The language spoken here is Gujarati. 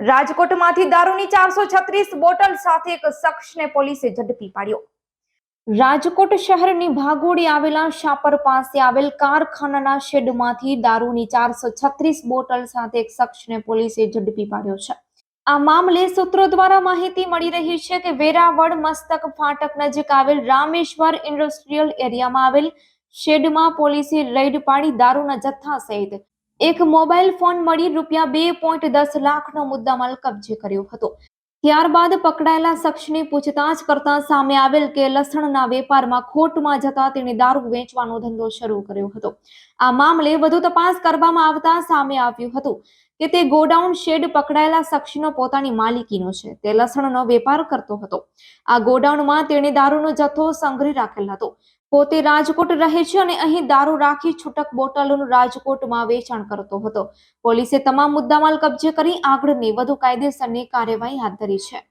રાજકોટમાંથી દારૂની 436 બોટલ સાથે એક શખ્સને પોલીસે ઝડપી પાડ્યો। રાજકોટ શહેરની ભાગોળી આવેલા શાપર પાસે આવેલ કારખાનાના શેડમાંથી દારૂની 436 બોટલ સાથે એક શખ્સને પોલીસે ઝડપી પાડ્યો છે। આ મામલે સૂત્રો દ્વારા માહિતી મળી રહી છે કે વેરાવળ મસ્તક ફાટક નજીક આવેલ રામેશ્વર ઇન્ડસ્ટ્રીયલ એરિયામાં આવેલ શેડમાં પોલીસે રેડ પાડી દારૂના જથ્થા સહિત એક મોબાઈલ ફોન મળી ₹2.10 લાખનો મુદ્દામાલ કબજે કર્યો હતો। ત્યારબાદ પકડાયેલા શખ્સની પૂછતાછ કરતા સામે આવેલ કે લસણના વેપારમાં ખોટમાં જતા તેણે દારૂ વેચવાનો ધંધો શરૂ કર્યો હતો। આ મામલે વધુ તપાસ કરવામાં આવતા સામે આવ્યું હતું કે તે ગોડાઉન શેડ પકડાયેલા શખ્સનો પોતાની માલિકીનો છે। તે લસણનો વેપાર કરતો હતો। આ ગોડાઉનમાં તેણે દારૂનો જથ્થો સંગ્રહી રાખેલ હતો। પોતે રાજકોટ રહે છે અને અહીં દારૂ રાખી છૂટક બોટલોનું રાજકોટમાં વેચાણ કરતો હતો। પોલીસે તમામ મુદ્દામાલ કબજે કરી આગળની વધુ કાયદેસરની કાર્યવાહી હાથ ધરી છે।